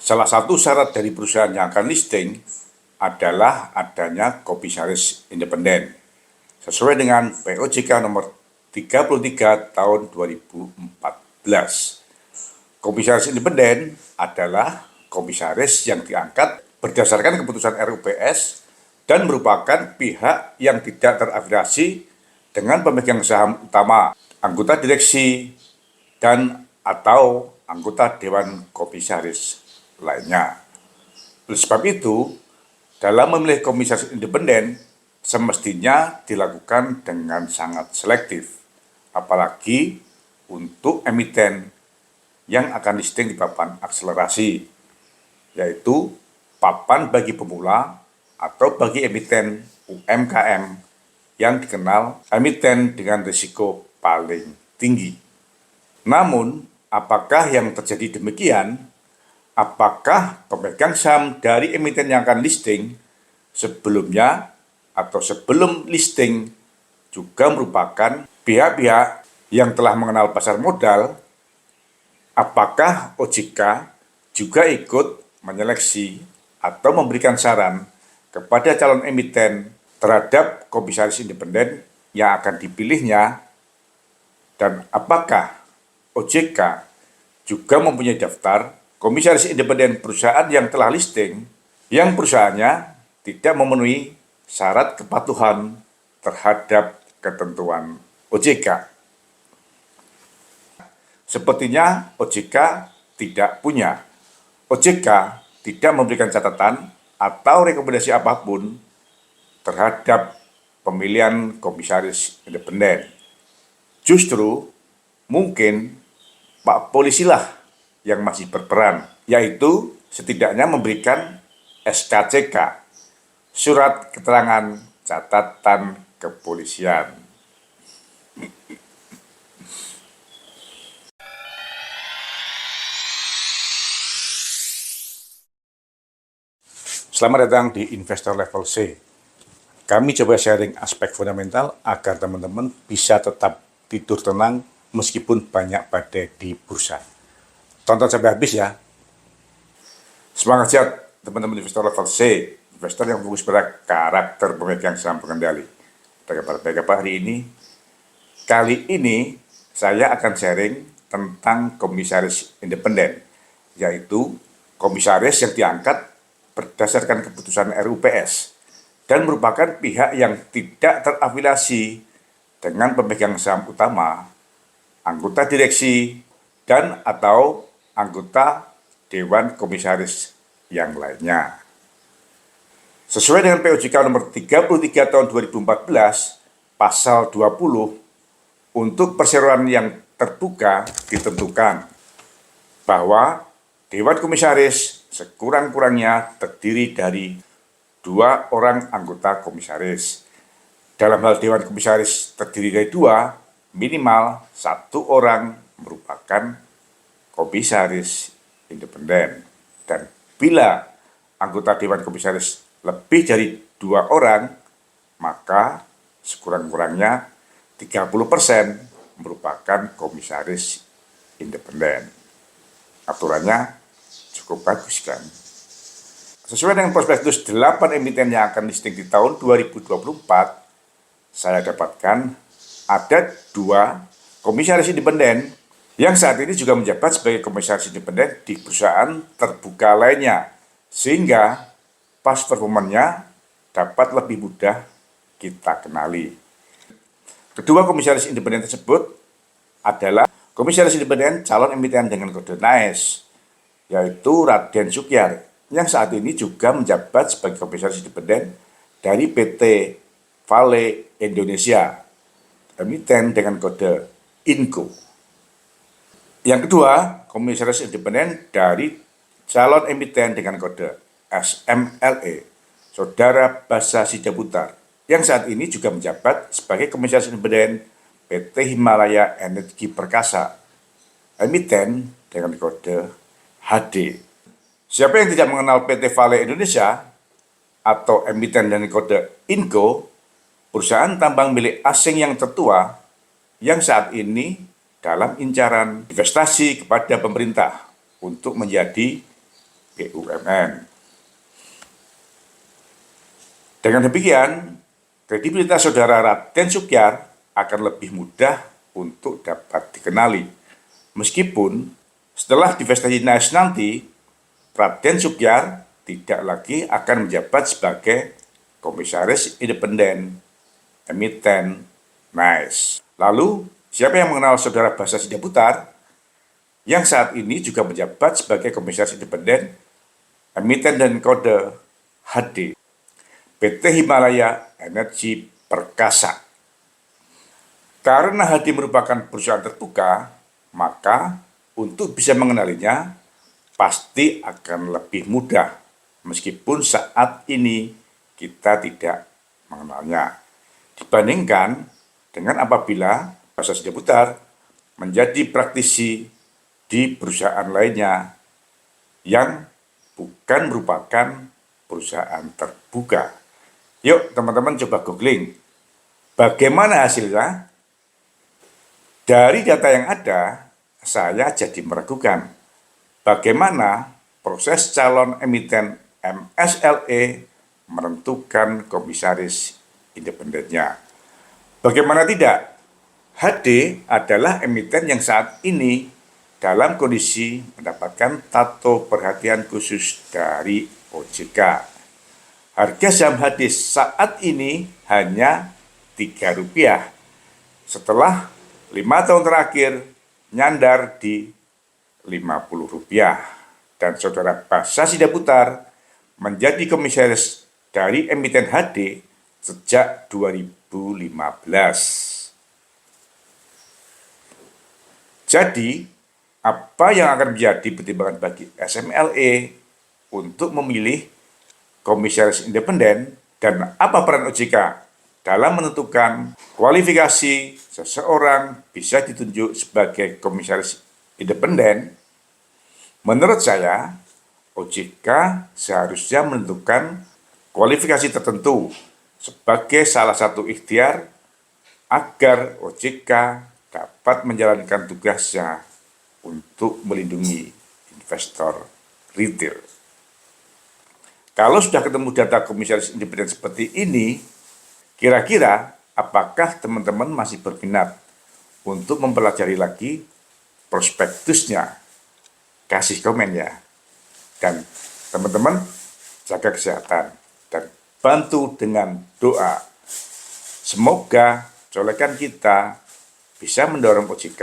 Salah satu syarat dari perusahaan yang akan listing adalah adanya komisaris independen sesuai dengan POJK nomor 33 tahun 2014. Komisaris independen adalah komisaris yang diangkat berdasarkan keputusan RUPS dan merupakan pihak yang tidak terafiliasi dengan pemegang saham utama, anggota direksi, dan atau anggota Dewan Komisaris lainnya. Oleh sebab itu, dalam memilih komisaris independen semestinya dilakukan dengan sangat selektif, apalagi untuk emiten yang akan listing di papan akselerasi, yaitu papan bagi pemula atau bagi emiten UMKM yang dikenal emiten dengan risiko paling tinggi. Namun, apakah yang terjadi demikian? Apakah pemegang saham dari emiten yang akan listing sebelumnya atau sebelum listing juga merupakan pihak-pihak yang telah mengenal pasar modal? Apakah OJK juga ikut menyeleksi atau memberikan saran kepada calon emiten terhadap komisaris independen yang akan dipilihnya? Dan apakah OJK juga mempunyai daftar komisaris independen perusahaan yang telah listing yang perusahaannya tidak memenuhi syarat kepatuhan terhadap ketentuan OJK? Sepertinya OJK tidak punya. OJK tidak memberikan catatan atau rekomendasi apapun terhadap pemilihan komisaris independen. Justru mungkin Pak Polisilah yang masih berperan, yaitu setidaknya memberikan SKCK, surat keterangan catatan kepolisian. Selamat datang di Investor Level C. Kami coba sharing aspek fundamental agar teman-teman bisa tetap tidur tenang meskipun banyak badai di bursa. Tonton sampai habis ya. Semangat sehat teman-teman investor level C, investor yang fokus pada karakter pemegang saham pengendali. Baik apa hari ini? Kali ini saya akan sharing tentang komisaris independen, yaitu komisaris yang diangkat berdasarkan keputusan RUPS dan merupakan pihak yang tidak terafiliasi dengan pemegang saham utama, anggota direksi, dan atau anggota Dewan Komisaris yang lainnya. Sesuai dengan POJK nomor 33 tahun 2014, pasal 20, untuk perseroan yang terbuka ditentukan bahwa Dewan Komisaris sekurang-kurangnya terdiri dari 2 orang anggota komisaris. Dalam hal Dewan Komisaris terdiri dari 2, minimal 1 orang merupakan komisaris independen. Dan bila anggota Dewan Komisaris lebih dari 2 orang, maka sekurang-kurangnya 30% merupakan komisaris independen. Aturannya cukup bagus kan? Sesuai dengan prospektus 8 emiten yang akan listing di tahun 2024, saya dapatkan ada 2 komisaris independen yang saat ini juga menjabat sebagai komisaris independen di perusahaan terbuka lainnya, sehingga past performanya dapat lebih mudah kita kenali. Kedua komisaris independen tersebut adalah komisaris independen calon emiten dengan kode NAES, yaitu Raden Sukyar, yang saat ini juga menjabat sebagai komisaris independen dari PT Vale Indonesia, emiten dengan kode INCO. Yang kedua, komisaris independen dari calon emiten dengan kode SMLE, Saudara Basa Sidaputar, yang saat ini juga menjabat sebagai komisaris independen PT Himalaya Energi Perkasa, emiten dengan kode HD. Siapa yang tidak mengenal PT Vale Indonesia atau emiten dengan kode INCO, perusahaan tambang milik asing yang tertua yang saat ini dalam incaran investasi kepada pemerintah untuk menjadi BUMN. Dengan demikian, kredibilitas saudara Raden Sukyar akan lebih mudah untuk dapat dikenali. Meskipun setelah divestasi NICE nanti, Raden Sukyar tidak lagi akan menjabat sebagai komisaris independen emiten NICE. Lalu, siapa yang mengenal saudara Basa Sidaputar yang saat ini juga menjabat sebagai komisaris independen emiten dan kode HD PT Himalaya Energi Perkasa? Karena HD merupakan perusahaan terbuka, maka untuk bisa mengenalinya pasti akan lebih mudah, meskipun saat ini kita tidak mengenalnya, dibandingkan dengan apabila Basa Sidaputar menjadi praktisi di perusahaan lainnya yang bukan merupakan perusahaan terbuka. Yuk teman-teman coba googling. Bagaimana hasilnya? Dari data yang ada, saya jadi meragukan bagaimana proses calon emiten MSLE menentukan komisaris independennya. Bagaimana tidak? HD adalah emiten yang saat ini dalam kondisi mendapatkan tato perhatian khusus dari OJK. Harga saham HD saat ini hanya Rp3. Setelah 5 tahun terakhir nyandar di Rp50. Dan saudara Basa Sidaputar menjadi komisaris dari emiten HD sejak 2015. Jadi, apa yang akan menjadi pertimbangan bagi SMLE untuk memilih komisaris independen dan apa peran OJK dalam menentukan kualifikasi seseorang bisa ditunjuk sebagai komisaris independen? Menurut saya, OJK seharusnya menentukan kualifikasi tertentu sebagai salah satu ikhtiar agar OJK dapat menjalankan tugasnya untuk melindungi investor retail. Kalau sudah ketemu data komisaris independen seperti ini, kira-kira apakah teman-teman masih berminat untuk mempelajari lagi prospektusnya? Kasih komen ya. Dan teman-teman jaga kesehatan dan bantu dengan doa. Semoga colekan kita bisa mendorong OJK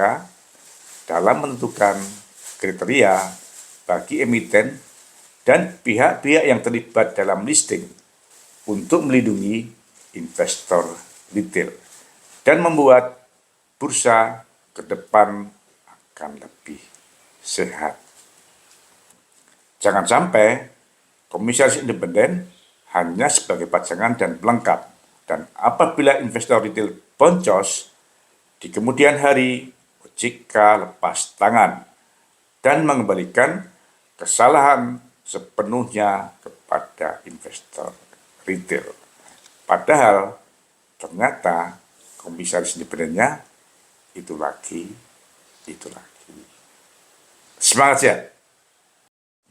dalam menentukan kriteria bagi emiten dan pihak-pihak yang terlibat dalam listing untuk melindungi investor retail dan membuat bursa ke depan akan lebih sehat. Jangan sampai komisaris independen hanya sebagai pajangan dan pelengkap, dan apabila investor retail boncos, di kemudian hari OJK lepas tangan dan mengembalikan kesalahan sepenuhnya kepada investor retail. Padahal ternyata komisaris independennya itu lagi. Semangat ya!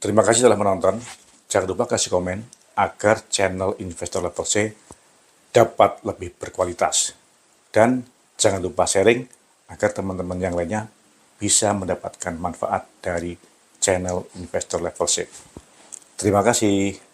Terima kasih telah menonton. Jangan lupa kasih komen agar channel Investor Level C dapat lebih berkualitas. Dan jangan lupa sharing agar teman-teman yang lainnya bisa mendapatkan manfaat dari channel Investor Level C. Terima kasih.